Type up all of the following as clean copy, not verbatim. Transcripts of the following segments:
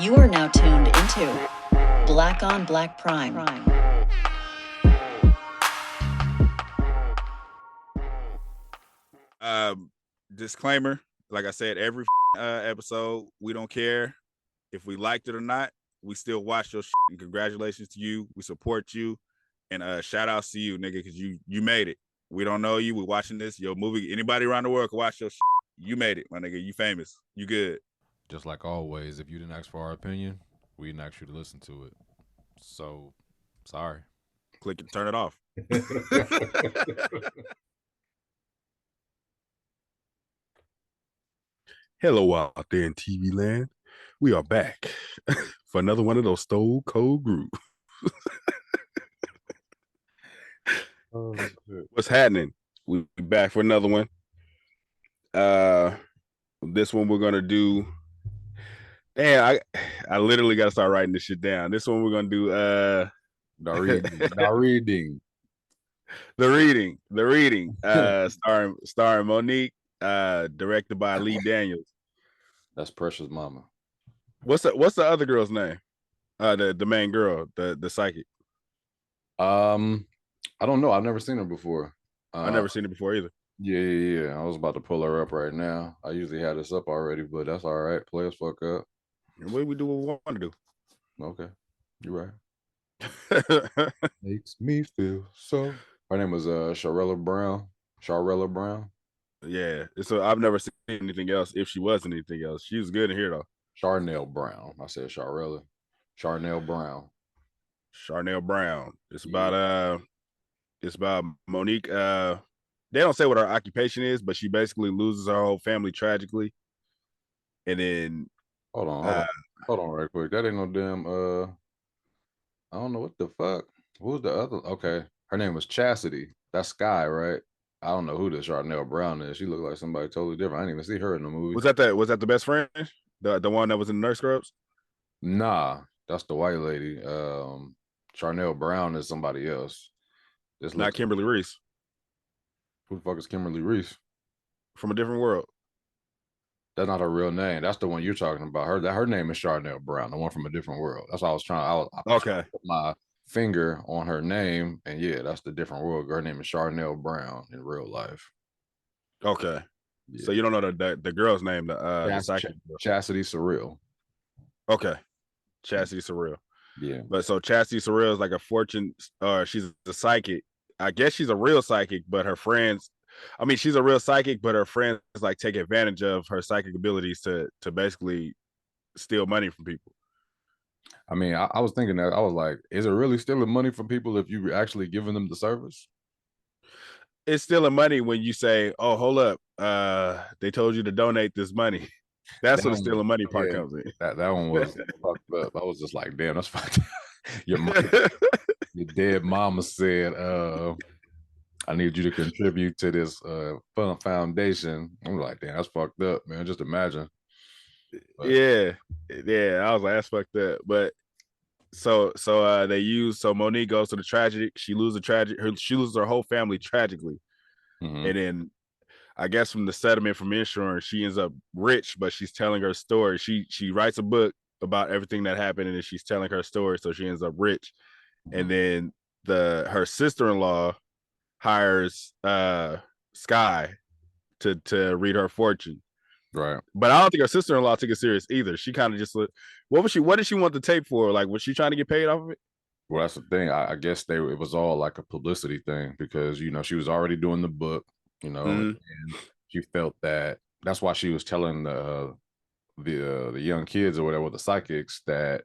You are now tuned into Black on Black Prime. Disclaimer, like I said, every episode, we don't care if we liked it or not. We still watch your shit, and congratulations to you. We support you, and shout outs to you, nigga, because you made it. We don't know you. We're watching this. Your movie, anybody around the world can watch your shit. You made it, my nigga. You famous. You good. Just like always, if you didn't ask for our opinion, we didn't ask you to listen to it. So, sorry. Click and turn it off. Hello out there in TV land. We are back for another one of those Stone Cold Group. What's happening? We'll be back for another one. This one we're gonna do. Damn, I literally gotta start writing this shit down. This one we're gonna do The reading. The reading. Starring Monique, directed by Lee Daniels. That's Precious Mama. What's the other girl's name? The main girl, the psychic. I don't know. I've never seen her before. I've never seen her before either. Yeah. I was about to pull her up right now. I usually had this up already, but that's all right. Play us fuck up. What do we do what we want to do? Okay. You're right. Makes me feel so. Her name was Sharella Brown. Yeah. So I've never seen anything else. If she was anything else, she was good in here though. Charnel Brown. I said Sharella. Charnel Brown. It's about Monique. They don't say what her occupation is, but she basically loses her whole family tragically. And then hold on right quick. That ain't no damn I don't know what the fuck. Who's the other? Okay. Her name was Chastity. That's Sky, right? I don't know who this Charnel Brown is. She looked like somebody totally different. I didn't even see her in the movie. Was that the best friend? The one that was in the Nurse Scrubs? Nah, that's the white lady. Charnel Brown is somebody else. This not Kimberly Reese. Who the fuck is Kimberly Reese? From a different world. That's not her real name. That's the one you're talking about. Her name is Charnel Brown, the one from a different world. That's what I was trying. I put my finger on her name, and yeah, that's the different world. Her name is Charnel Brown in real life. Okay. Yeah. So you don't know the girl's name, the Chastity Surreal. Okay. Chastity Surreal. Yeah. But so Chastity Surreal is like a fortune, she's a psychic. I guess she's a real psychic, but her friends, she's a real psychic, but her friends like take advantage of her psychic abilities to basically steal money from people. I was thinking that. I was like, is it really stealing money from people if you actually giving them the service? It's stealing money when you say, oh, hold up, they told you to donate this money. That's what the stealing money part comes in. That one was fucked up. I was just like, damn, that's fucked up. Your dead mama said, I need you to contribute to this fund foundation. I'm like, damn, that's fucked up, man. Just imagine. But, yeah. I was like, that's fucked up. But so Monique goes to the tragedy. She loses her whole family tragically. Mm-hmm. And then I guess from the settlement from insurance, she ends up rich, but she's telling her story. She writes a book about everything that happened, and then she's telling her story, so she ends up rich. Mm-hmm. And then her sister-in-law hires Sky to read her fortune. Right. But I don't think her sister-in-law took it serious either. She kind of just what did she want the tape for? Like, was she trying to get paid off of it? Well, that's the thing. I guess it was all like a publicity thing because, she was already doing the book, mm-hmm. and she felt that's why she was telling the young kids or whatever, the psychics, that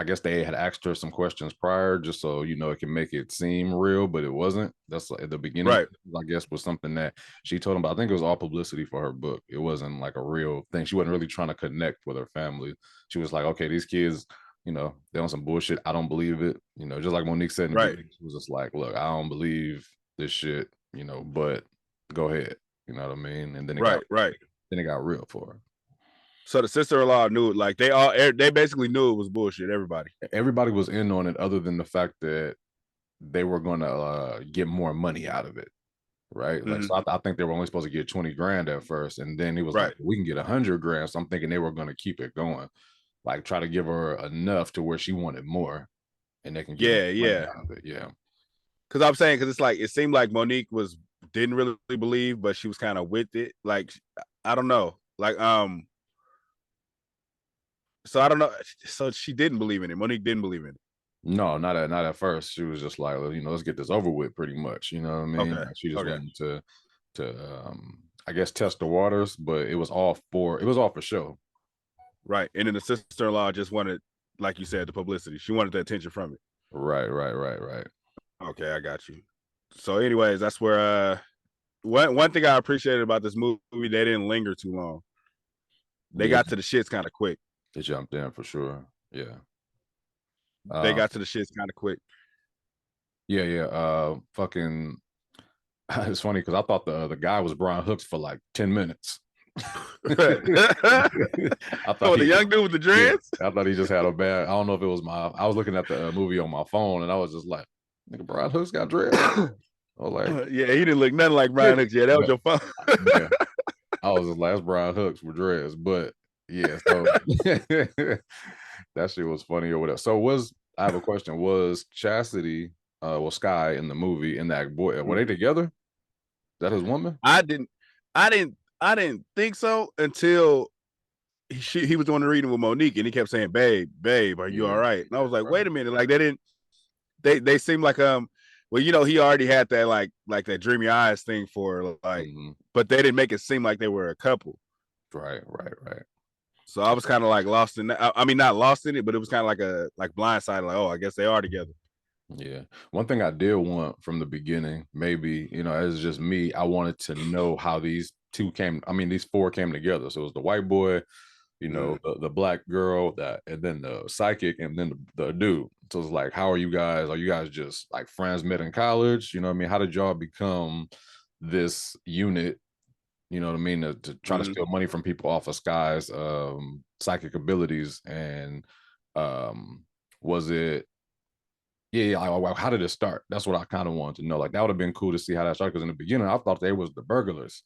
I guess they had asked her some questions prior just so, it can make it seem real, but it wasn't. That's at the beginning, right. I guess, was something that she told them about. I think it was all publicity for her book. It wasn't like a real thing. She wasn't really trying to connect with her family. She was like, okay, these kids, they're on some bullshit. I don't believe it. Just like Monique said, right. She was just like, look, I don't believe this shit, but go ahead. You know what I mean? And then it got real for her. So the sister-in-law knew, like they basically knew it was bullshit. Everybody was in on it, other than the fact that they were going to get more money out of it, right? Mm-hmm. Like, so I think they were only supposed to get $20,000 at first, and then he was like, "We can get $100,000." So I'm thinking they were going to keep it going. like try to give her enough to where she wanted more, and they can get money out of it. Yeah. Because I'm saying, because it's like it seemed like Monique didn't really believe, but she was kind of with it. Like I don't know, like so I don't know. So she didn't believe in it. Monique didn't believe in it. No, not at first. She was just like, let's get this over with, pretty much. You know what I mean? Okay. Like she just wanted to I guess test the waters, but it was all for show. Right. And then the sister-in-law just wanted, like you said, the publicity. She wanted the attention from it. Right. Okay, I got you. So, anyways, that's where one thing I appreciated about this movie, they didn't linger too long. They got to the shits kind of quick. They jumped in for sure. Yeah. They got to the shits kind of quick. Yeah. Fucking. It's funny because I thought the guy was Brian Hooks for like 10 minutes. I thought the young dude with the dreads. Yeah, I thought he just had a bad. I don't know if it was I was looking at the movie on my phone and I was just like, nigga, Brian Hooks got dreads. I was like, yeah, he didn't look nothing like Brian Hooks. Yeah, that was your phone. Yeah. I was just like, that's Brian Hooks with dreads, but yeah, so that shit was funny or whatever. So I have a question. Was Chastity, Sky in the movie in that boy? Were they together? Is that his woman? I didn't think so until he was doing the reading with Monique and he kept saying, babe, are you all right? And I was like, wait a minute. Like they seemed like well, he already had that like that dreamy eyes thing for like, but they didn't make it seem like they were a couple. Right. So I was kind of like lost in that. I mean, not lost in it, but it was kind of like blindsided, like, oh, I guess they are together. Yeah. One thing I did want from the beginning, maybe, as just me, I wanted to know how these four came together. So it was the white boy, the black girl, and then the psychic, and then the dude. So it's like, how are you guys? Are you guys just like friends met in college? You know what I mean? How did y'all become this unit? You know what I mean? To try to steal money from people off of Sky's psychic abilities. And was it, how did it start? That's what I kind of wanted to know. Like, that would have been cool to see how that started. Because in the beginning, I thought they was the burglars.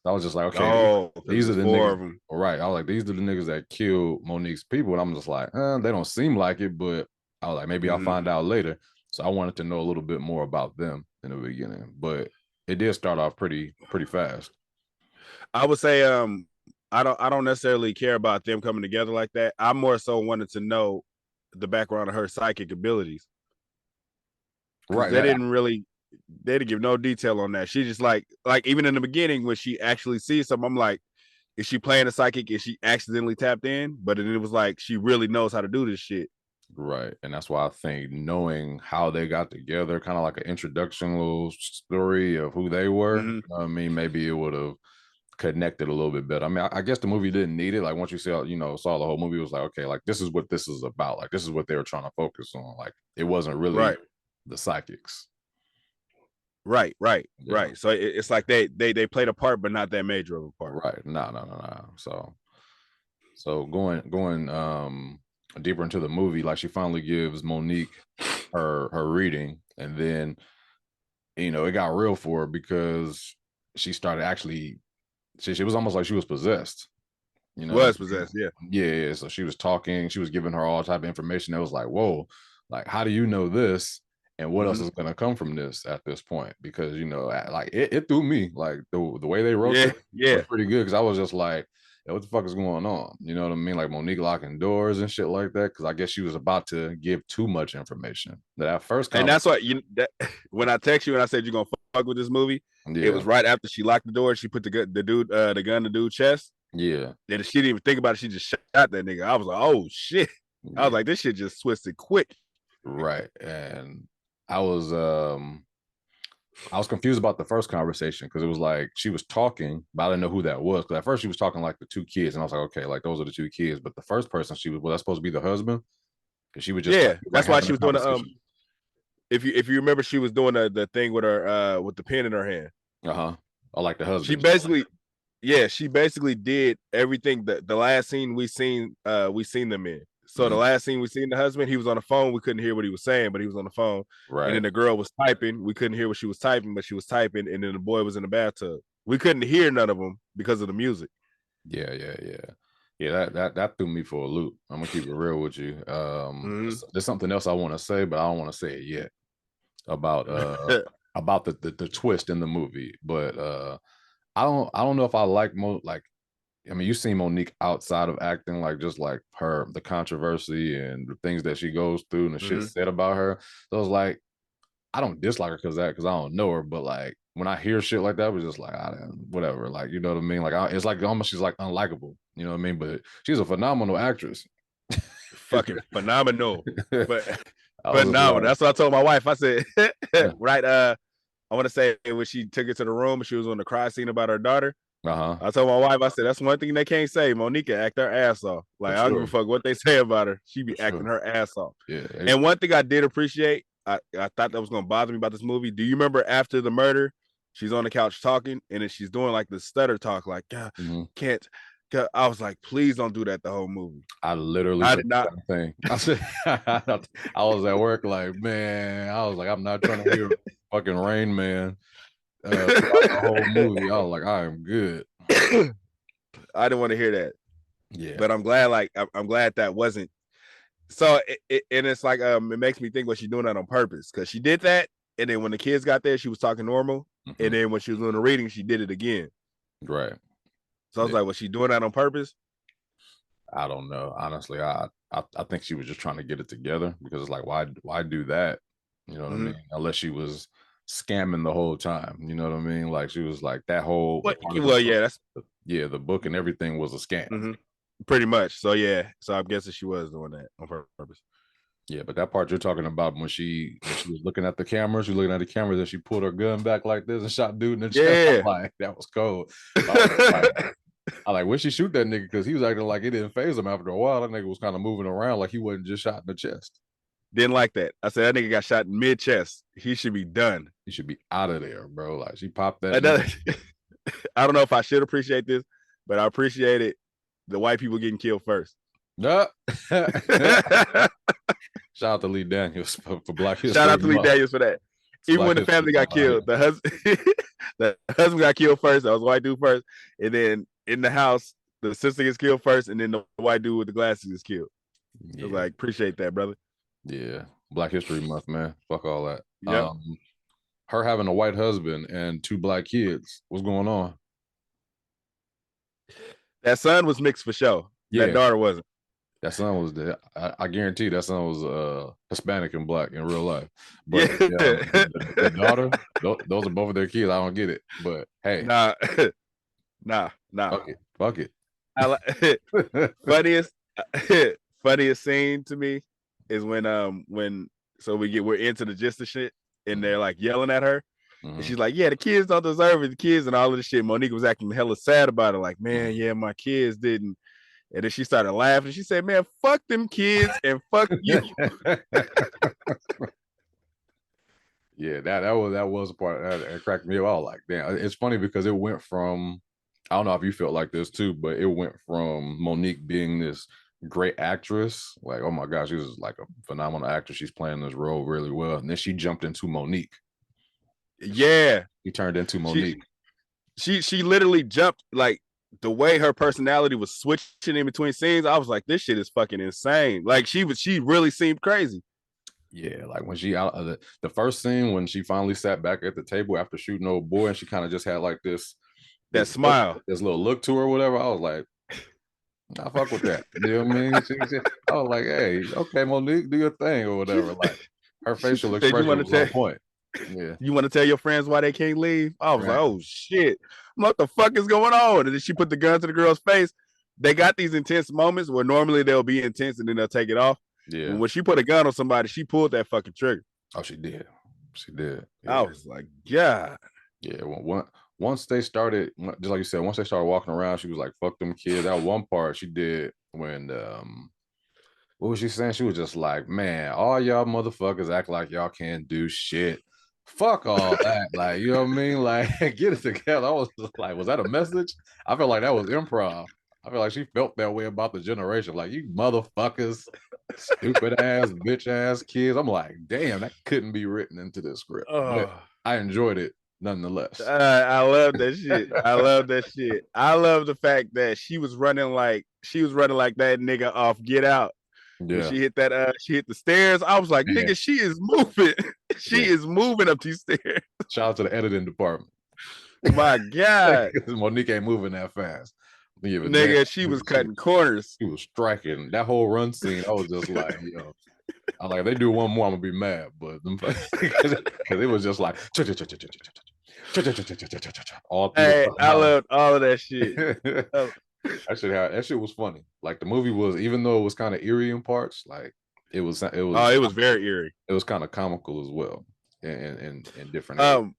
I was just like, okay, these are the niggas. Of them. Right. I was like, these are the niggas that killed Monique's people. And I'm just like, they don't seem like it, but I was like, maybe I'll find out later. So I wanted to know a little bit more about them in the beginning. But it did start off pretty fast. I would say I don't necessarily care about them coming together like that. I more so wanted to know the background of her psychic abilities. Right. They didn't give no detail on that. She just like even in the beginning when she actually sees something, I'm like, is she playing a psychic? Is she accidentally tapped in? But it was like she really knows how to do this shit. Right. And that's why I think knowing how they got together, kind of like an introduction little story of who they were, I mean, maybe it would have connected a little bit better. I mean, I guess the movie didn't need it. Like once you saw the whole movie, it was like, okay, like this is what this is about. Like this is what they were trying to focus on. Like it wasn't really the psychics. Right. So it's like they played a part, but not that major of a part. Right. No. So going deeper into the movie, like she finally gives Monique her reading, and then it got real for her because she started actually. She was almost like she was possessed. Was possessed, yeah. Yeah. So she was talking. She was giving her all type of information. It was like, whoa, like how do you know this? And what else is going to come from this at this point? Because like it threw me, like the way they wrote it was pretty good. Because I was just like, hey, what the fuck is going on? You know what I mean? Like Monique locking doors and shit like that. Because I guess she was about to give too much information. That first, and that's what when I text you and I said you're gonna fuck with this movie, it was right after she locked the door. She put the gun in the dude's chest. Yeah. And she didn't even think about it. She just shot that nigga. I was like, oh shit. I was like, this shit just twisted quick. Right. And I was confused about the first conversation because it was like she was talking, but I didn't know who that was. Because at first she was talking like the two kids, and I was like, okay, like those are the two kids. But the first person was that supposed to be the husband? Because she was just that's why she was doing the if you remember, she was doing the thing with her with the pen in her hand. Or like the husband. She basically did everything that the last scene we seen them in. So the last scene we seen the husband, he was on the phone. We couldn't hear what he was saying, but he was on the phone. Right. And then the girl was typing. We couldn't hear what she was typing, but she was typing. And then the boy was in the bathtub. We couldn't hear none of them because of the music. Yeah. Yeah, that threw me for a loop. I'm gonna keep it real with you. There's something else I want to say, but I don't want to say it yet about the twist in the movie. But I don't know if I like like. I mean, you've seen Monique outside of acting, like just like the controversy and the things that she goes through and the shit said about her. So it's like, I don't dislike her because I don't know her, but like when I hear shit like that, it was just like, whatever. Like, you know what I mean? Like, it's like almost she's like unlikable. You know what I mean? But she's a phenomenal actress. Fucking phenomenal. But phenomenal. Like, That's what I told my wife. I said, yeah. right. I want to say when she took it to the room, she was on the cry scene about her daughter. I told my wife, I said, that's one thing they can't say. Monique act her ass off. Like, I don't give a fuck what they say about her. She be acting her ass off. Yeah. And one thing I did appreciate, I thought that was going to bother me about this movie. Do you remember after the murder, she's on the couch talking, and then she's doing like the stutter talk, like, can't. I was like, please don't do that the whole movie. I did not. Thing. I said, I was at work like, man, I was like, I'm not trying to hear fucking Rain Man. The whole movie, I was like, I am good. I didn't want to hear that. Yeah, but I'm glad. Like, I'm glad that wasn't. So and it's like it makes me think, was she doing that on purpose? Because she did that, and then when the kids got there, she was talking normal, and then when she was doing the reading, she did it again. Right. So I was like, was she doing that on purpose? I don't know. Honestly, I think she was just trying to get it together, because it's like, why do that? You know what I mean? Unless she was scamming the whole time. You know what I mean? Like, she was like that whole. The book and everything was a scam. Pretty much. So yeah. So I'm guessing she was doing that on purpose. Yeah, but that part you're talking about when she was looking at the cameras, and she pulled her gun back like this and shot dude in the chest. I'm like, that was cold. I like, where'd she shoot that nigga? Because he was acting like it didn't phase him after a while. That nigga was kind of moving around like he wasn't just shot in the chest. Didn't like that. I said, that nigga got shot in mid-chest. He should be done. He should be out of there, bro. Like, she popped that. I don't know if I should appreciate this, but I appreciated the white people getting killed first. No. Shout out to Lee Daniels for Black History. Shout out to Lee Daniels for that. Even when the family got killed, the husband got killed first. That was a white dude first, and then in the house, the sister gets killed first, and then the white dude with the glasses is killed. Yeah. I was like, appreciate that, brother. Yeah, Black History Month, man. Fuck all that. Yep. Her having a white husband and 2 black kids. What's going on? That son was mixed for sure. Yeah. That daughter wasn't. That son was there. I guarantee that son was Hispanic and black in real life. But the daughter, those are both of their kids. I don't get it. But hey, nah. Fuck it. I like funniest scene to me is when we're into the gist of shit, and they're like yelling at her. And she's like, yeah, the kids don't deserve it. The kids and all of this shit. Monique was acting hella sad about it. Like, man, yeah, my kids didn't. And then she started laughing. She said, man, fuck them kids and fuck you. Yeah, that was a part that cracked me up. I was like, damn. It's funny because it went from, I don't know if you felt like this too, but it went from Monique being this great actress, like, oh my gosh, she was like a phenomenal actress. She's playing this role really well. And then she jumped into Monique. Yeah. She turned into Monique. She literally jumped, like, the way her personality was switching in between scenes. I was like, this shit is fucking insane. Like, she really seemed crazy. Yeah, like when she the first scene when she finally sat back at the table after shooting old boy, and she kind of just had like this smile, this little look to her or whatever. I was like, I fuck with that. You know what I mean? I was like, hey, okay, Monique, do your thing or whatever. Like, her facial expression was on point. Yeah. You want to tell your friends why they can't leave? I was like, oh shit, what the fuck is going on? And then she put the gun to the girl's face. They got these intense moments where normally they'll be intense and then they'll take it off. Yeah. And when she put a gun on somebody, she pulled that fucking trigger. Oh, she did. She did. Yeah. I was like, God. Yeah. Once they started, just like you said, once they started walking around, she was like, fuck them kids. That one part she did when, what was she saying? She was just like, man, all y'all motherfuckers act like y'all can't do shit. Fuck all that. Like, you know what I mean? Like, get it together. I was just like, was that a message? I felt like that was improv. I feel like she felt that way about the generation. Like, you motherfuckers, stupid ass, bitch ass kids. I'm like, damn, that couldn't be written into this script. But I enjoyed it nonetheless. I love that shit. I love that shit. I love the fact that she was running like that nigga off Get Out. When Yeah, she hit the stairs. I was like, man. nigga, she is moving. She is moving up these stairs. Shout out to the editing department. My God. Monique ain't moving that fast. Nigga, she was cutting corners. She was striking. That whole run scene, I was just like, yo. I like, if they do one more, I'm gonna be mad. But because it was just like all through Hey, I loved all of that shit. That shit was funny. Like the movie was, even though it was kind of eerie in parts, like it was very eerie. It was kind of comical as well, in different areas.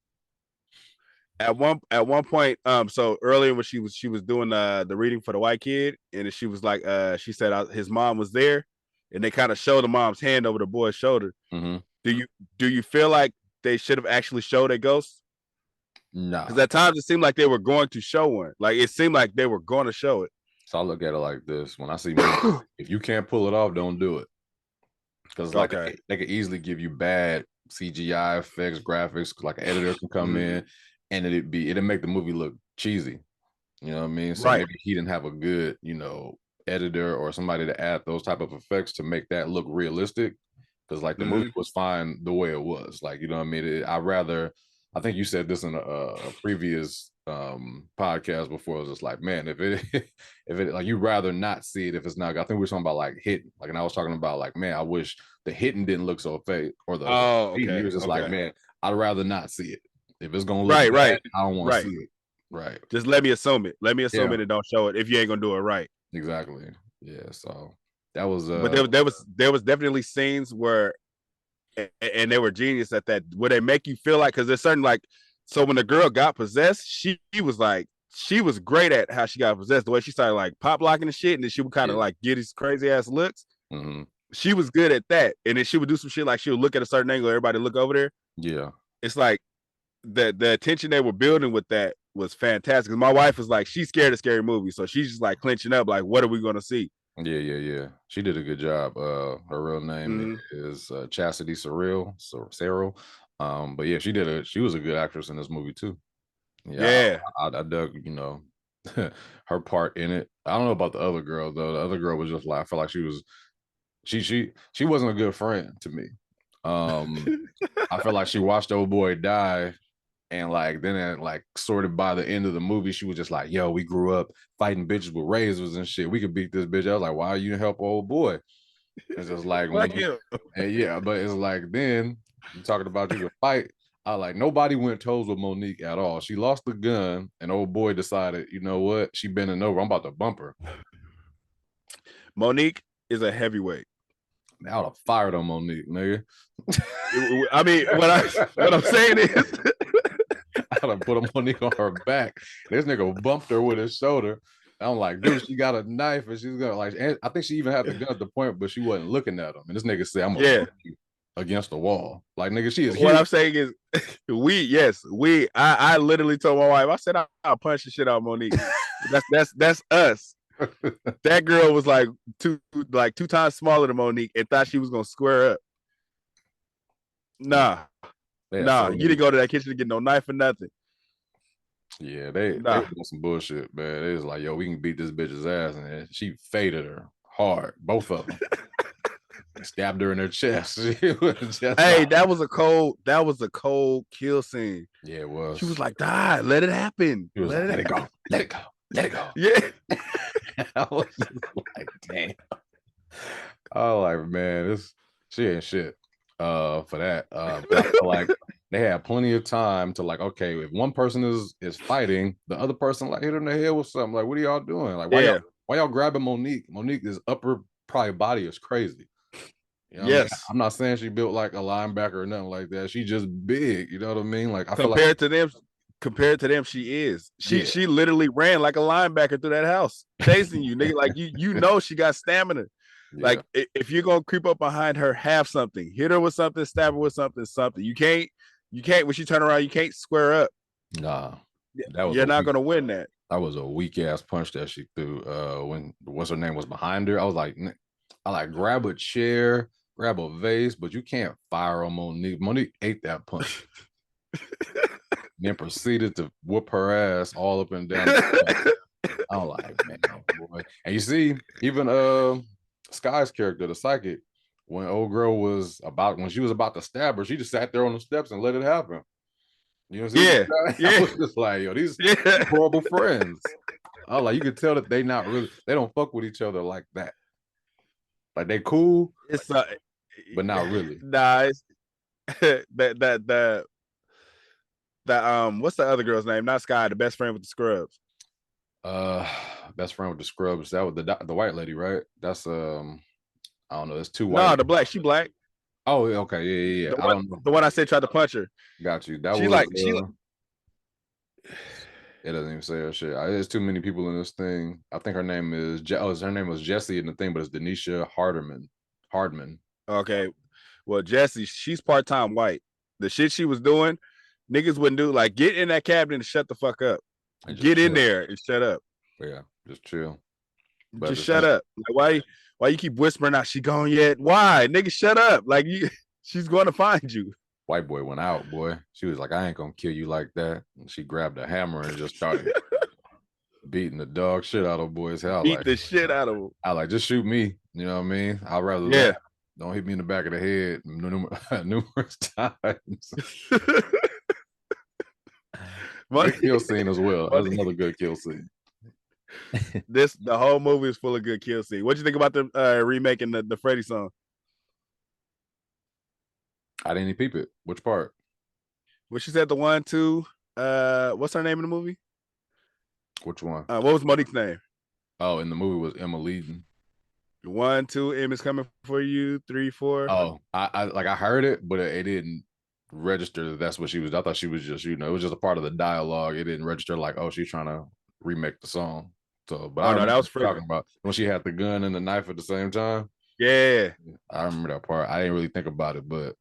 At one point, so earlier when she was doing the reading for the white kid, and she was like, she said his mom was there, and they kind of showed the mom's hand over the boy's shoulder. Mm-hmm. Do you feel like they should have actually showed a ghost? No, because at times it seemed like they were going to show one. Like it seemed like they were going to show it. So I look at it like this: when I see movies, if you can't pull it off, don't do it. Because like they could easily give you bad CGI effects, graphics. Like an editor can come in, and it'd make the movie look cheesy. You know what I mean? So maybe he didn't have a good, editor or somebody to add those type of effects to make that look realistic. Because like the movie was fine the way it was. Like, you know what I mean? I think you said this in a previous podcast before. It was just like, man, if it like, you'd rather not see it if it's not. I think we were talking about like Hitting. Like, and I was talking about like, man, I wish the Hitting didn't look so fake, or he was just like, man, I'd rather not see it. If it's gonna look bad, I don't want to see it. Right. Just let me assume it. Let me assume it and don't show it if you ain't gonna do it right. Exactly. Yeah. So that was but there was definitely scenes where, and they were genius at that, where they make you feel like, because there's certain, like, so when the girl got possessed, she was great at how she got possessed. The way she started like pop locking and shit, and then she would kind of like get these crazy ass looks. Mm-hmm. She was good at that, and then she would do some shit like she would look at a certain angle, everybody look over there. Yeah, it's like the attention they were building with that was fantastic. My wife was like, she's scared of scary movies, so she's just like clenching up, like, what are we gonna see? Yeah. She did a good job. Her real name is Chastity Cyril. But yeah, she was a good actress in this movie too. Yeah. I dug, her part in it. I don't know about the other girl though. The other girl was just like, I felt like she wasn't a good friend to me. I felt like she watched old boy die, and like then like sort of by the end of the movie, she was just like, yo, we grew up fighting bitches with razors and shit. We could beat this bitch. I was like, why you help old boy? It's just like, but it's like, then you talking about you could fight. I like, nobody went toes with Monique at all. She lost the gun, and old boy decided, you know what? She bending over. I'm about to bump her. Monique is a heavyweight. Man, I would have fired on Monique, nigga. I mean, what I'm saying is, I'd have put a Monique on her back. This nigga bumped her with his shoulder. I'm like, dude, she got a knife, and she's gonna like. And I think she even had the gun at the point, but she wasn't looking at him. And this nigga said, "I'm gonna put you against the wall." Like, nigga, she is. What huge. I'm saying is, I literally told my wife, I said, I'll punch the shit out of Monique. that's us. That girl was like two times smaller than Monique and thought she was gonna square up. Nah, you didn't go to that kitchen to get no knife or nothing. Yeah, they were doing some bullshit, man. It was like, yo, we can beat this bitch's ass, and she faded her hard, both of them. Stabbed her in her chest. That was a cold kill scene. Yeah, it was. She was like, die, let it happen. She was like, let it go. Let it go. Let it go. Yeah. I was like, damn. Oh, like, man, she ain't shit for that. But I feel like they had plenty of time to, like, okay, if one person is fighting, the other person like hit her in the head with something. Like, what are y'all doing? Like, why y'all grabbing Monique? Monique's upper probably body is crazy. You know, yes, I'm not saying she built like a linebacker or nothing like that. She just big. You know what I mean? Like, compared to them, she is. She literally ran like a linebacker through that house, chasing you, nigga. Like you know she got stamina. Yeah. Like if you're gonna creep up behind her, have something, hit her with something, stab her with something. You can't when she turn around, you can't square up. Nah, you're not gonna win that. That was a weak ass punch that she threw. When what's her name was behind her, I was like, grab a chair, grab a vase, but you can't fire on Monique. Monique ate that punch. then proceeded to whoop her ass all up and down. I'm like, man, boy. And you see, even Sky's character, the psychic, when old girl when she was about to stab her, she just sat there on the steps and let it happen. You know what I'm saying? Yeah. I was just like, yo, these horrible friends. I was like, you could tell that they don't fuck with each other like that. Like they cool, It's but not really. Nah, it's that what's the other girl's name? Not Sky, the best friend with the scrubs. Best friend with the scrubs. That was the white lady, right? That's I don't know. There's two white. No, the black. She black. Oh, okay, yeah. I don't know. The one I said tried to punch her. Got you. It doesn't even say her shit. There's too many people in this thing. I think her name is her name was Jessie in the thing, but it's Denisha Hardman. Okay. Well, Jessie, she's part-time white. The shit she was doing, niggas wouldn't do. Like, get in that cabinet and shut the fuck up. Get in there and shut up. Yeah, just chill. But just shut up. Like, why you keep whispering out she gone yet? Why? Nigga, shut up. Like, she's going to find you. White boy went out, boy. She was like, I ain't gonna kill you like that. And she grabbed a hammer and just started beating the dog shit out of boy's head. Beat the shit out of him. I like, just shoot me. You know what I mean? I'd rather don't hit me in the back of the head numerous times. Good kill scene as well. That's another good kill scene. The whole movie is full of good kill scene. What you think about the remaking the Freddy song? I didn't even peep it. Which part? Well, she said the 1, 2. What's her name in the movie? Which one? What was Monique's name? Oh, in the movie was Emma Leeden. 1, 2. Emma's coming for you. 3, 4. Oh, I heard it, but it didn't register that that's what she was. I thought she was just, it was just a part of the dialogue. It didn't register like, oh, she's trying to remake the song. So, but I know that was talking about when she had the gun and the knife at the same time. Yeah, I remember that part. I didn't really think about it, but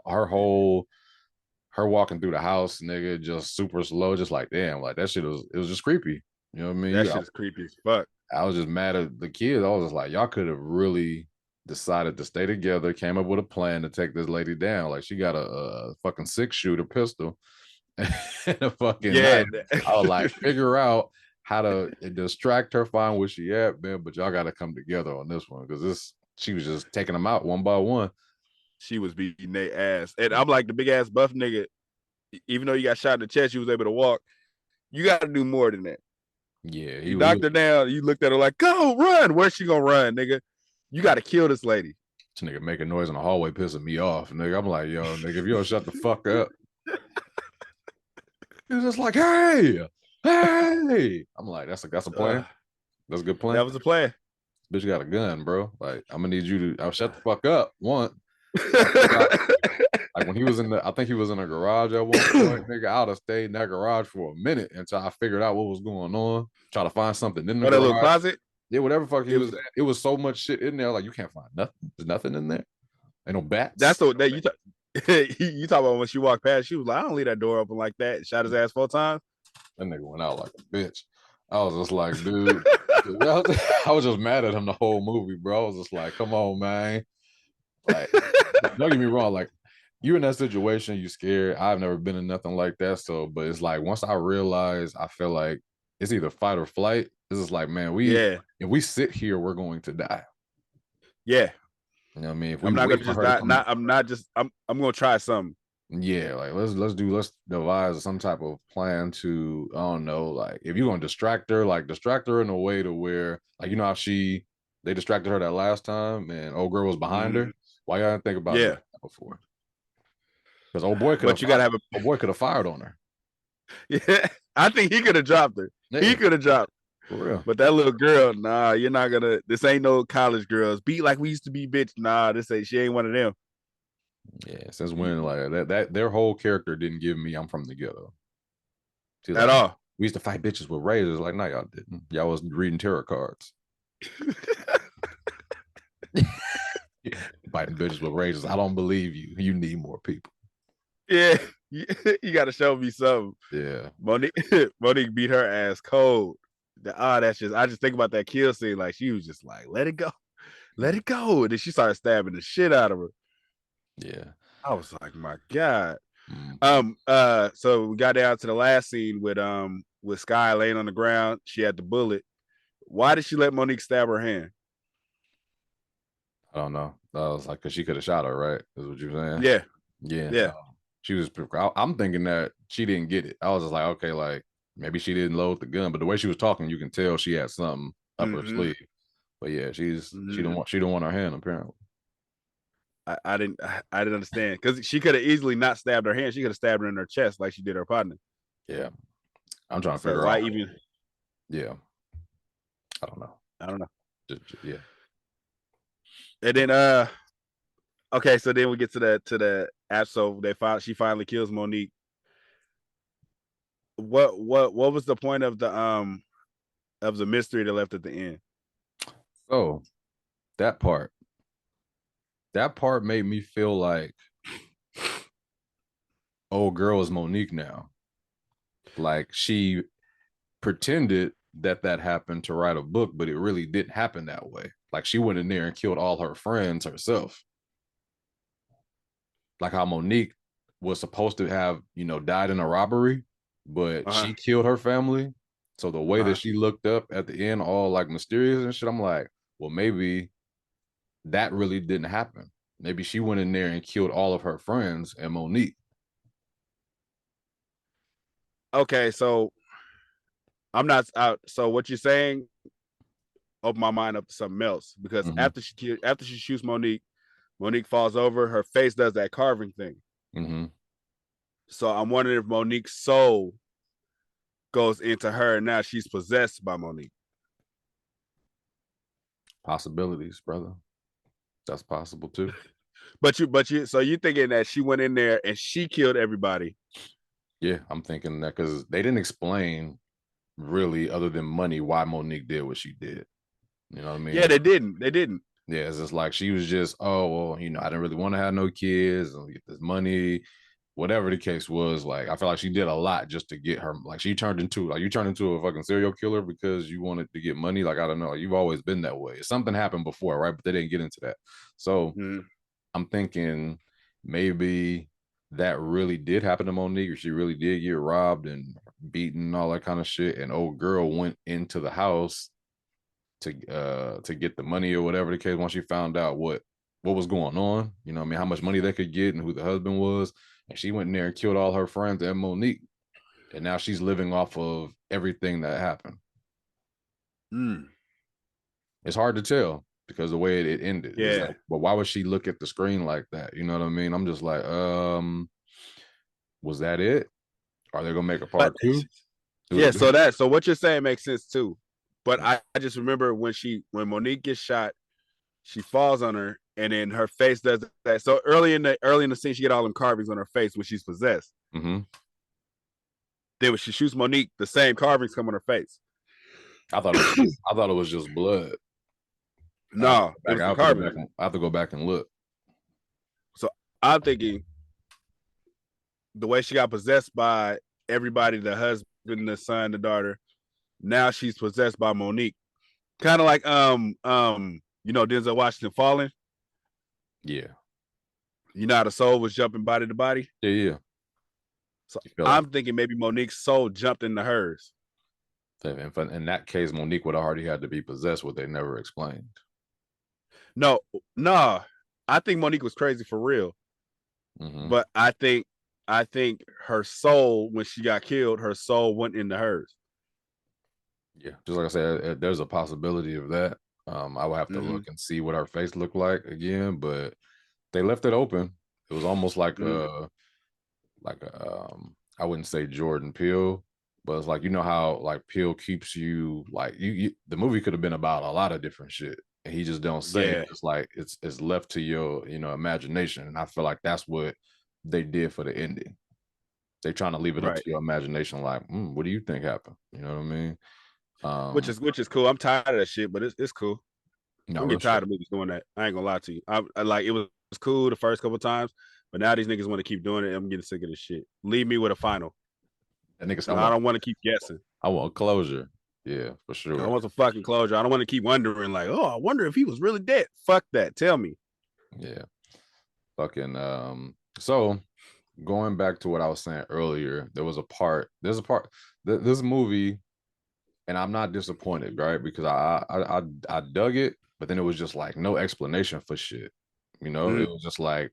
her walking through the house, nigga, just super slow, just like damn, like that shit was just creepy. You know what I mean? That shit is creepy as fuck. I was just mad at the kids. I was just like, y'all could have really decided to stay together, came up with a plan to take this lady down. Like she got a fucking 6-shooter pistol and a fucking knife. I was like, figure out how to distract her, find where she at, man. But y'all got to come together on this one because she was just taking them out one by one. She was beating their ass, and I'm like the big ass buff nigga. Even though you got shot in the chest, you was able to walk. You got to do more than that. Yeah, you knocked her down. You looked at her like, go run. Where's she gonna run, nigga? You got to kill this lady. This nigga making noise in the hallway pissing me off, nigga. I'm like, yo, nigga, if you don't shut the fuck up. He's just like, hey. I'm like, that's a plan. That's a good plan. That was a plan. Bitch got a gun, bro. Like, I'm gonna need you to shut the fuck up. One. Like when he was I think he was in a garage at one point, nigga. I would have stayed in that garage for a minute until I figured out what was going on. Try to find something in the garage. That little closet? Yeah, whatever fuck he was. It was so much shit in there. Like you can't find nothing. There's nothing in there. Ain't no bats. That's that you talk about when she walked past. She was like, I don't leave that door open like that. Shot his ass 4 times. That nigga went out like a bitch. I was just like, dude. I was just mad at him the whole movie, bro. I was just like, come on, man. Like, don't get me wrong. Like, you in that situation, you scared. I've never been in nothing like that. So, but it's like once I realized, I feel like it's either fight or flight. This is like, man, if we sit here, we're going to die. Yeah. You know what I mean? If I'm not gonna just die. I'm gonna try something. Yeah, like let's devise some type of plan to, I don't know, like if you're gonna distract her in a way to where, like, you know how they distracted her that last time and old girl was behind her. Why y'all didn't think about that before? Because old boy could have fired on her. Yeah, I think he could have dropped her. Yeah. He could have dropped. For real. But that little girl, nah, you're not gonna. This ain't no college girls. Beat like we used to be, bitch. Nah, she ain't one of them. Yeah, since when like that their whole character didn't give me I'm from the ghetto. At all. We used to fight bitches with razors. Like, no, y'all didn't. Y'all was reading tarot cards. Fighting bitches with razors. I don't believe you. You need more people. Yeah, you got to show me something. Yeah, Monique beat her ass cold. I just think about that kill scene. Like she was just like, let it go, and then she started stabbing the shit out of her. Yeah, I was like, my God. So we got down to the last scene with Sky laying on the ground. She had the bullet. Why did she let Monique stab her hand? I don't know. I was like, because she could have shot her, right? Is what you're saying? Yeah. Yeah. She was. I'm thinking that she didn't get it. I was just like, okay, like maybe she didn't load the gun, but the way she was talking, you can tell she had something up her sleeve. But yeah, she don't want her hand apparently. I didn't understand because she could have easily not stabbed her hand. She could have stabbed her in her chest like she did her partner. Yeah, I'm trying to figure out. Yeah, I don't know. Yeah. And then okay, so then we get to the app. So she finally kills Monique. What was the point of the mystery that left at the end? So that part made me feel like old girl is Monique now. Like she pretended that happened to write a book, but it really didn't happen that way. Like she went in there and killed all her friends herself. Like how Monique was supposed to have, died in a robbery, but she killed her family. So the way that she looked up at the end, all like mysterious and shit, I'm like, well, maybe that really didn't happen. Maybe she went in there and killed all of her friends and Monique. Okay, so I'm not out. So what you're saying opened my mind up to something else because after she shoots Monique falls over. Her face does that carving thing. So I'm wondering if Monique's soul goes into her and now she's possessed by Monique. Possibilities, brother. That's possible too. But so you thinking that she went in there and she killed everybody? Yeah, I'm thinking that because they didn't explain really, other than money, why Monique did what she did. You know what I mean? Yeah, they didn't. Yeah, it's just like she was just, oh well, I didn't really want to have no kids and get this money, whatever the case was. Like I feel like she did a lot just to get her. Like you turned into a fucking serial killer because you wanted to get money. Like I don't know, you've always been that way. Something happened before, right? But they didn't get into that. So I'm thinking maybe that really did happen to Monique, or she really did get robbed and beaten and all that kind of shit. And old girl went into the house to get the money or whatever the case. Once she found out what was going on, how much money they could get and who the husband was, and she went in there and killed all her friends and Monique, and now she's living off of everything that happened. It's hard to tell because the way it ended. Yeah. Like, but why would she look at the screen like that? You know what I mean? I'm just like, was that it? Are they gonna make a part two? Yeah. So what you're saying makes sense too. But I just remember when Monique gets shot, she falls on her, and then her face does that. So early in the scene, she get all them carvings on her face when she's possessed. Then when she shoots Monique, the same carvings come on her face. I thought it was just blood. No, I have to go back and look. So I'm thinking the way she got possessed by everybody, the husband, the son, the daughter. Now she's possessed by Monique. Kind of like Denzel Washington Falling. Yeah. How the soul was jumping body to body? Yeah. So I'm thinking maybe Monique's soul jumped into hers. In that case, Monique would have already had to be possessed, what they never explained. No. I think Monique was crazy for real. But I think her soul, when she got killed, her soul went into hers. Yeah, just like I said, there's a possibility of that. I would have to look and see what her face looked like again, but they left it open. It was almost like I wouldn't say Jordan Peele, but it's like, how like Peele keeps you like you the movie could have been about a lot of different shit, and he just don't say it. It's like it's left to your imagination, and I feel like that's what they did for the ending. They're trying to leave it up to your imagination, like, what do you think happened? You know what I mean? Which is cool. I'm tired of that shit, but it's cool. I'm getting tired of movies doing that. I ain't gonna lie to you. I like it was cool the first couple of times, but now these niggas want to keep doing it. I'm getting sick of this shit. Leave me with a final. I don't want to keep guessing. I want closure. Yeah, for sure. I want some fucking closure. I don't want to keep wondering like, oh, I wonder if he was really dead. Fuck that. Tell me. Yeah. Fucking so going back to what I was saying earlier, there's a part, this movie, and I'm not disappointed, right? Because I dug it, but then it was just like no explanation for shit. You know, it was just like,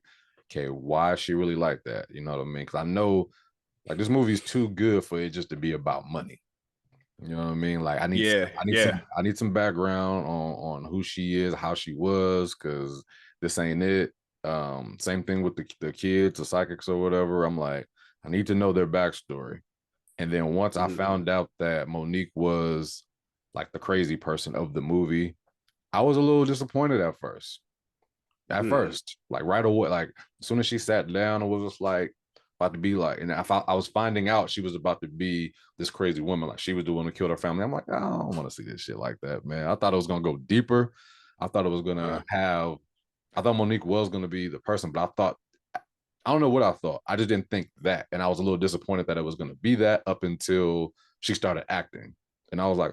okay, why is she really like that? You know what I mean? Because I know like this movie's too good for it just to be about money. You know what I mean? Like I need some background on who she is, how she was, because this ain't it. Same thing with the kids, the psychics or whatever. I'm like, I need to know their backstory. And then once I found out that Monique was like the crazy person of the movie, I was a little disappointed at first. Like right away, like as soon as she sat down, it was just like about to be like, and I was finding out she was about to be this crazy woman, like she was the one to kill her family. I'm like, I don't want to see this shit like that, man. I thought it was gonna go deeper. I thought it was gonna I thought Monique was gonna be the person, but I don't know what I thought. I just didn't think that, and I was a little disappointed that it was gonna be that up until she started acting, and I was like,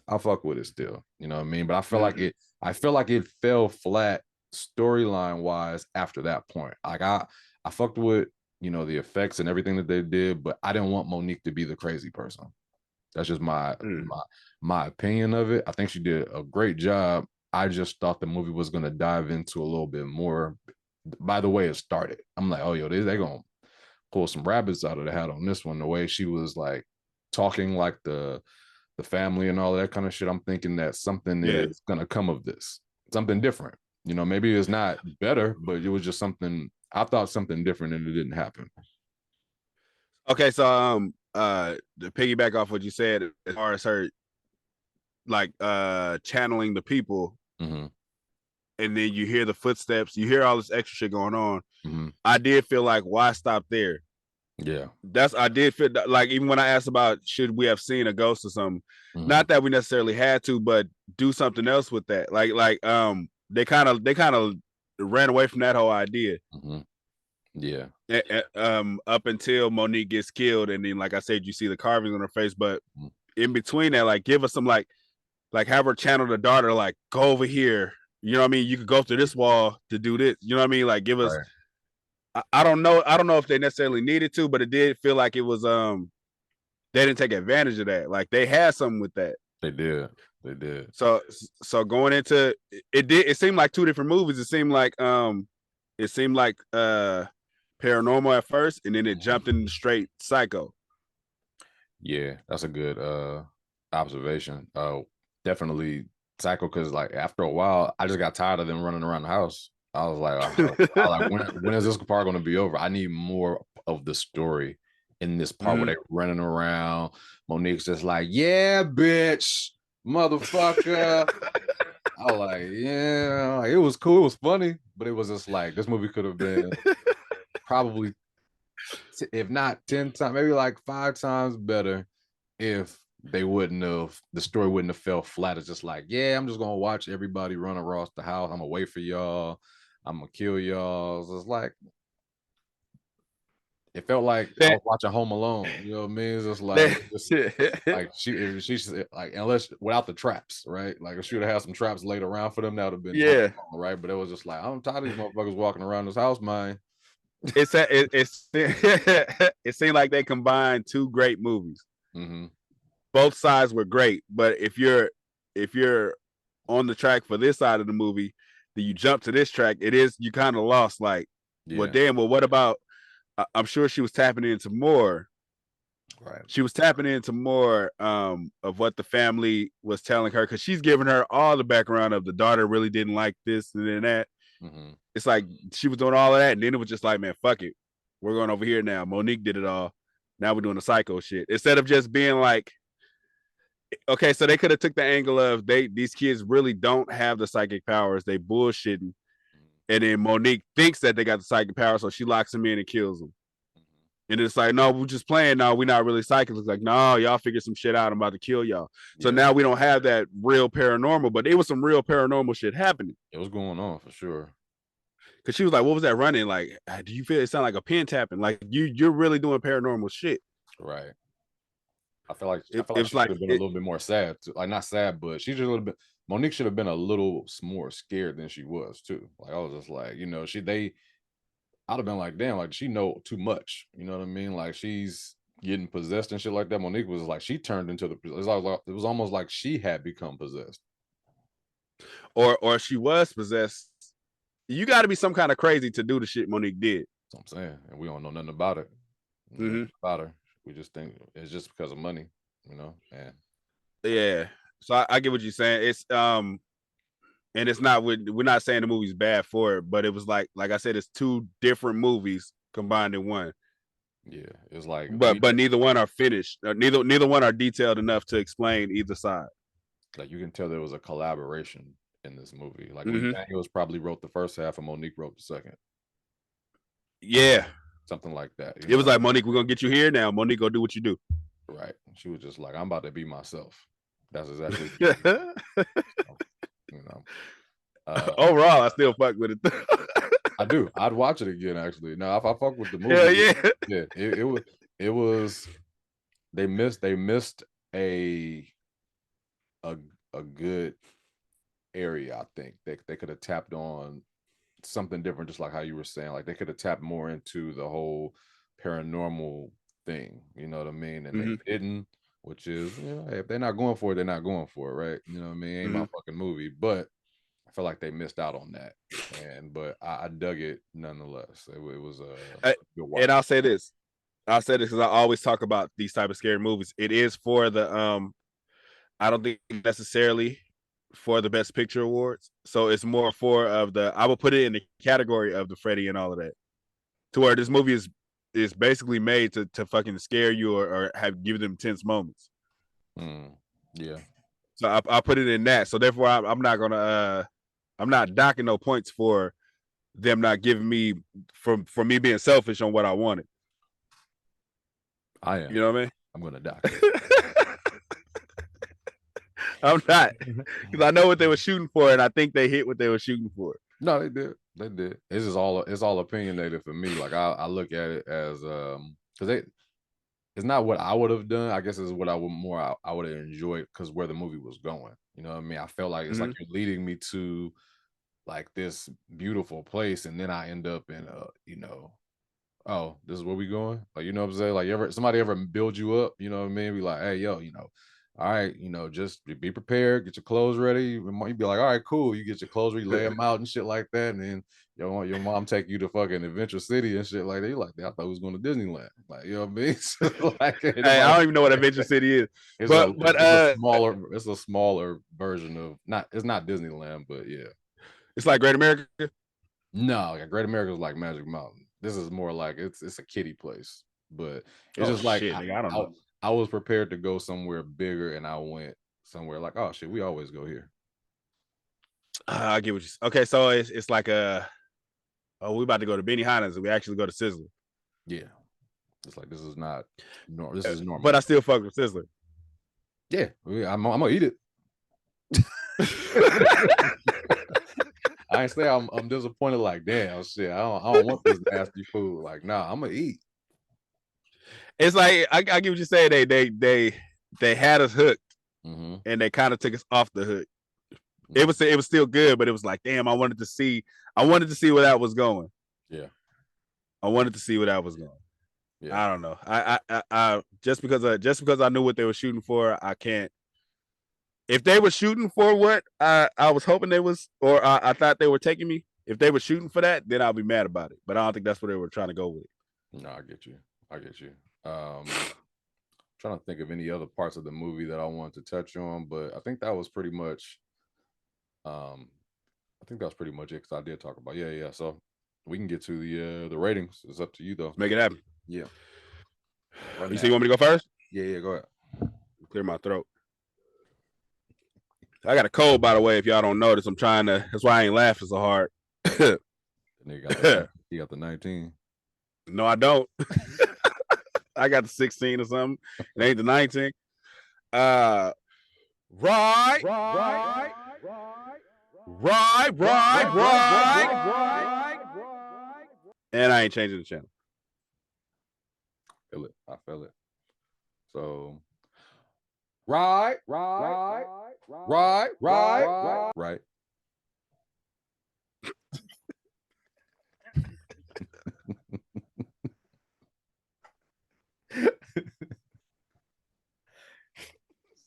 I'll fuck with it still, you know what I mean? But I feel like it fell flat storyline wise after that point. Like I fucked with, you know, the effects and everything that they did, but I didn't want Monique to be the crazy person. That's just my opinion of it. I think she did a great job. I just thought the movie was gonna dive into a little bit more by the way it started. I'm like, oh yo, they gonna pull some rabbits out of the hat on this one. The way she was like talking like the family and all that kind of shit. I'm thinking that something is gonna come of this, something different. You know, maybe it's not better, but it was just something. I thought something different, and it didn't happen. Okay, so to piggyback off what you said, as far as her like channeling the people, and then you hear the footsteps, you hear all this extra shit going on. I did feel like, why stop there? Yeah, I did feel like, even when I asked about should we have seen a ghost or something, not that we necessarily had to, but do something else with that. They kind of ran away from that whole idea. Yeah. Up until Monique gets killed, and then, like I said, you see the carvings on her face. But in between that, like, give us some like have her channel the daughter, like, go over here. You know what I mean? You could go through this wall to do this. You know what I mean? Like, give us. Right. I don't know if they necessarily needed to, but it did feel like it was they didn't take advantage of that. Like, they had something with that. They did. So going into it seemed like two different movies. It seemed like paranormal at first, and then it jumped into straight psycho. Yeah, that's a good observation. Definitely psycho, because like after a while, I just got tired of them running around the house. I was like, when is this part going to be over? I need more of the story in this part where they're running around. Monique's just like, yeah, bitch, motherfucker. I was like, yeah, it was cool. It was funny, but it was just like, this movie could have been probably, if not 10 times, maybe like 5 times better if they the story wouldn't have fell flat. It's just like, yeah, I'm just gonna watch everybody run across the house. I'm gonna wait for y'all. I'm gonna kill y'all. So it's like, it felt like I was watching Home Alone. You know what I mean? It's just like, she's like, unless without the traps, right? Like, if she would have had some traps laid around for them, that would have been right. But it was just like, I'm tired of these motherfuckers walking around this house, man. It seemed like they combined two great movies. Both sides were great, but if you're on the track for this side of the movie, then you jump to this track, you kind of lost. Like, well, what about? I'm sure she was tapping into more. Right. She was tapping into more of what the family was telling her, because she's giving her all the background of the daughter really didn't like this and then that. It's like she was doing all of that, and then it was just like, man, fuck it, we're going over here now. Monique did it all. Now we're doing the psycho shit, instead of just being like, okay, so they could have took the angle of these kids really don't have the psychic powers, they bullshitting, and then Monique thinks that they got the psychic power, so she locks them in and kills them. And it's like, no, we're just playing. No, we're not really psychic. It's like, no, y'all figure some shit out. I'm about to kill y'all. So now we don't have that real paranormal, but it was some real paranormal shit happening. It was going on for sure. Because she was like, what was that running? Like, do you feel it sound like a pin tapping? Like, you're really doing paranormal shit. Right. I feel like she should have been a little bit more sad. Like, not sad, but she just a little bit. Monique should have been a little more scared than she was too. Like, I was just like, you know, I'd have been like, damn, like she know too much. You know what I mean? Like she's getting possessed and shit like that. Monique was like, she turned into it was almost like she had become possessed. Or she was possessed. You got to be some kind of crazy to do the shit Monique did. That's what I'm saying. And we don't know nothing about it. About her. We just think it's just because of money, you know? And yeah. So I get what you're saying. It's and it's not, we're not saying the movie's bad for it, but it was like I said, it's two different movies combined in one. Yeah, it's like, but neither one are finished. Neither one are detailed enough to explain either side. Like you can tell there was a collaboration in this movie. Like Lee Daniels probably wrote the first half and Monique wrote the second. Yeah, something like that. It was like, Monique, we're gonna get you here now. Monique, go do what you do. Right. She was just like, I'm about to be myself. That's exactly. You know. Overall, I still fuck with it. I do. I'd watch it again. Actually, no, if I fuck with the movie, yeah. It was. They missed a good area. I think they could have tapped on something different, just like how you were saying. Like they could have tapped more into the whole paranormal thing. You know what I mean? And they didn't. Which is, you know, hey, if they're not going for it, they're not going for it, right? You know what I mean? It ain't my fucking movie, but I feel like they missed out on that, but I dug it nonetheless. It was a good watch. And I'll say this because I always talk about these type of scary movies. It is for the I don't think necessarily for the Best Picture awards, so it's more for of the. I would put it in the category of the Freddy and all of that, to where this movie is basically made to fucking scare you or have give them tense moments. Yeah. So I put it in that. So therefore, I'm not gonna I'm not docking no points for them not giving me for me being selfish on what I wanted. I am. You know what I mean? I'm gonna dock. I'm not, because I know what they were shooting for, and I think they hit what they were shooting for. No, they did. They did. It's all opinionated for me. Like I look at it as because it's not what I would have done. I guess it's what I would have enjoyed because where the movie was going. You know what I mean? I felt like it's like you're leading me to like this beautiful place, and then I end up in you know, oh, this is where we going? Like, you know what I'm saying? Like somebody ever build you up, you know what I mean? Be like, hey, yo, you know, all right, you know, just be prepared, get your clothes ready. You'd be like, all right, cool. You get your clothes ready, lay them out and shit like that. And then your mom take you to fucking Adventure City and shit like that. You're like, I thought we was going to Disneyland. Like, you know what I mean? So, like, hey, I don't even know what Adventure City is. It's a smaller version of it's not Disneyland, but yeah. It's like Great America? No, Great America is like Magic Mountain. This is more like it's a kiddie place. But it's just like shit, nigga, I don't know. I was prepared to go somewhere bigger, and I went somewhere like, oh shit, we always go here. I get what you. Okay, so it's like we about to go to Benihana's, and we actually go to Sizzler. Yeah, it's like this is not normal. This is normal, but I still fuck with Sizzler. Yeah, I'm gonna eat it. I ain't say I'm disappointed. Like, damn, shit, I don't want this nasty food. Like, nah, I'm gonna eat. It's like I get what you're saying. They had us hooked, and they kind of took us off the hook. It was still good, but it was like, damn, I wanted to see where that was going. Yeah, I wanted to see where that was going. Yeah, I don't know. I just because I knew what they were shooting for, I can't. If they were shooting for what I was hoping they was, or I thought they were taking me, if they were shooting for that, then I'll be mad about it. But I don't think that's what they were trying to go with. No, I get you. Trying to think of any other parts of the movie that I wanted to touch on, but I think that was pretty much it because I did talk about yeah. So we can get to the ratings. It's up to you though. Make it happen. Yeah. You see, you want me to go first? Yeah, go ahead. Clear my throat. I got a cold, by the way. If y'all don't notice, that's why I ain't laughing so hard. You got the 19. No, I don't. I got the 16 or something. It ain't the 19. Right. And I ain't changing the channel. I feel it. So right.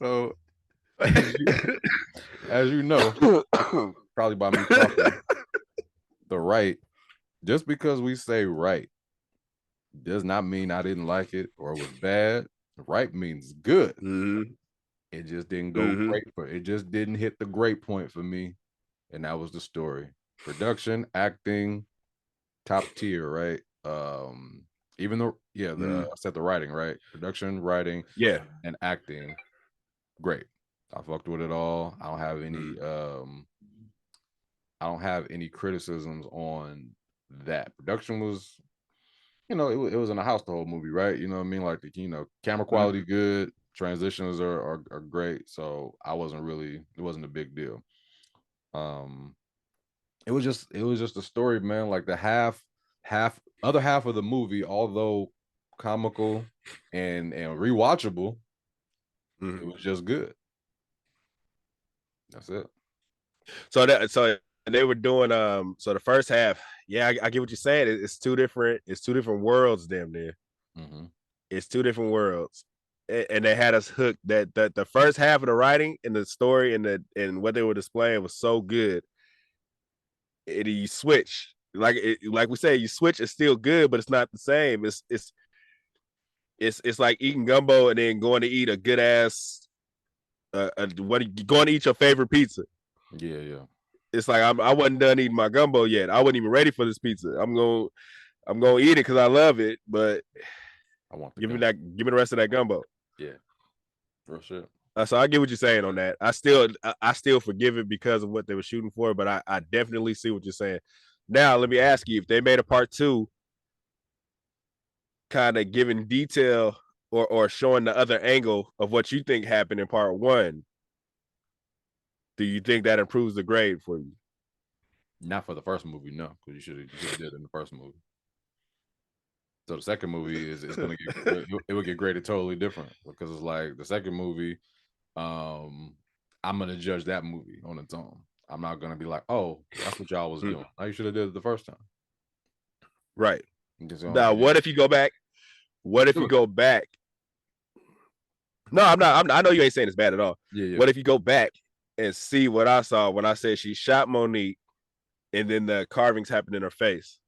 So, as you know, probably by me talking, the right, just because we say right does not mean I didn't like it or it was bad. Right means good. It just didn't go great it just didn't hit the great point for me. And that was the story. Production, acting, top tier, right? Even though, I said the writing, right? Production, writing, and acting, great. I fucked with it all. I don't have any criticisms on that. Production was, it was in a house the whole movie, right? You know what I mean? Like camera quality good, transitions are great. So it wasn't a big deal. It was just a story, man. Like the other half of the movie, although comical and rewatchable, it was just good. That's it. So they were doing so the first half, I get what you're saying. It's two different worlds, damn near. It's two different worlds. And they had us hooked that the first half of the writing and the story and what they were displaying was so good. You switch, like we say, you switch, it's still good, but it's not the same. It's like eating gumbo and then going to eat a good ass going to eat your favorite pizza. Yeah. It's like I wasn't done eating my gumbo yet. I wasn't even ready for this pizza. I'm gonna eat it because I love it, but I want give me the rest of that gumbo. Yeah, for sure. So I get what you're saying on that. I still forgive it because of what they were shooting for, but I definitely see what you're saying. Now let me ask you, if they made a part 2, kind of giving detail or showing the other angle of what you think happened in part 1, do you think that improves the grade for you? Not for the first movie, no, because you should have did it in the first movie. So the second movie is gonna it would get graded totally different, because it's like the second movie, I'm gonna judge that movie on its own. I'm not gonna be like, oh, that's what y'all was doing. Now you should have did it the first time. Right. Now, what if you go back? What if you go back? No, I'm not. I know you ain't saying it's bad at all. Yeah. What if you go back and see what I saw when I said she shot Monique, and then the carvings happened in her face?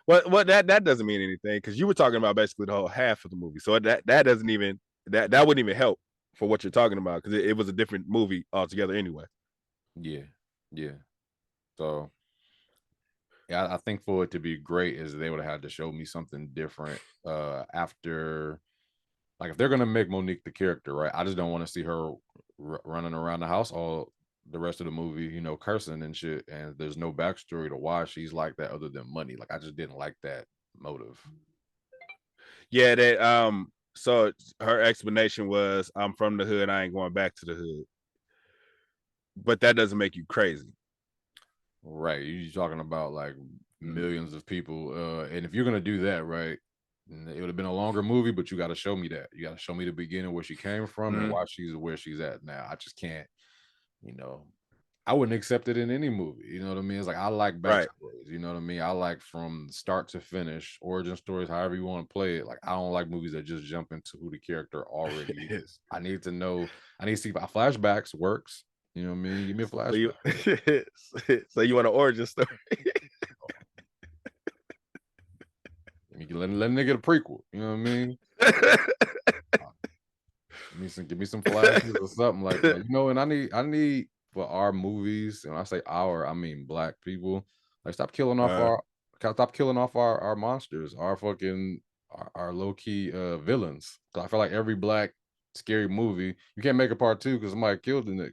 What that doesn't mean anything, because you were talking about basically the whole half of the movie. So that doesn't even that wouldn't even help for what you're talking about, because it was a different movie altogether anyway. Yeah. So I think for it to be great is they would have had to show me something different after. Like, if they're gonna make Monique the character, right? I just don't want to see her running around the house all the rest of the movie, cursing and shit. And there's no backstory to why she's like that other than money. Like, I just didn't like that motive. Yeah, that so her explanation was, I'm from the hood, I ain't going back to the hood. But that doesn't make you crazy. Right. You're talking about like millions of people. And if you're gonna do that, right, it would have been a longer movie, but you got to show me that. You got to show me the beginning, where she came from, and why she's where she's at now. I just can't, I wouldn't accept it in any movie. You know what I mean? It's like, I like backstories. You know what I mean? I like from start to finish, origin stories, however you want to play it. Like, I don't like movies that just jump into who the character already is. I need to know. I need to see if flashbacks works. You know what I mean? Give me a flashback. So you want an origin story? You can let a nigga a prequel. You know what I mean? Give me some flashes or something like that. And I need for our movies, and when I say our, I mean Black people. Like, stop killing off our monsters, our fucking our low key villains. So I feel like every Black scary movie, you can't make a part 2 because somebody killed the nigga.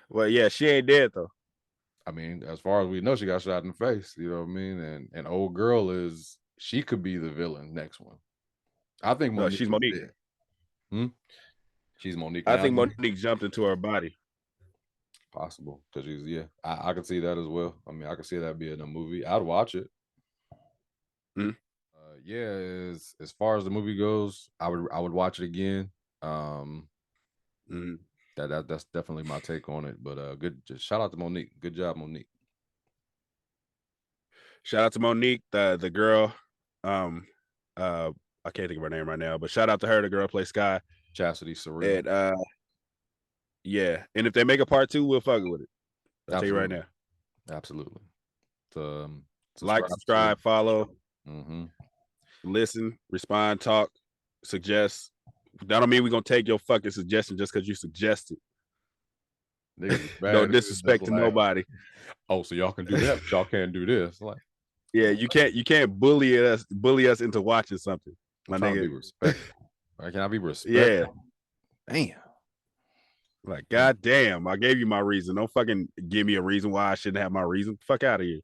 Well, yeah, she ain't dead though. I mean, as far as we know, she got shot in the face. You know what I mean? And old girl she could be the villain next one. I think Monique. She's Monique. She's Monique. I think Monique jumped into her body. Possible, because I can see that as well. I mean, I can see that being a movie. I'd watch it. As far as the movie goes, I would watch it again. That's definitely my take on it. But just shout out to Monique. Good job, Monique. Shout out to Monique, the girl. I can't think of her name right now, but shout out to her. The girl plays Sky. Chastity Surreal. And yeah, and if they make a part 2, we'll fuck with it. I'll tell you right now. Absolutely. Like, subscribe, follow, Mm-hmm. listen, respond, talk, suggest. That don't mean we're gonna take your fucking suggestion just because you suggested. No disrespect to nobody. Oh, so y'all can do that, but y'all can't do this. Like, yeah, you can't bully us into watching something. My nigga. Be respectful. Can I be respectful? Yeah. Damn. Like, goddamn, I gave you my reason. Don't fucking give me a reason why I shouldn't have my reason. Fuck out of here.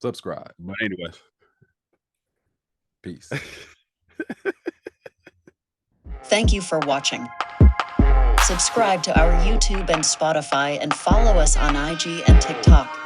Subscribe. But anyway. Peace. Thank you for watching. Subscribe to our YouTube and Spotify and follow us on IG and TikTok.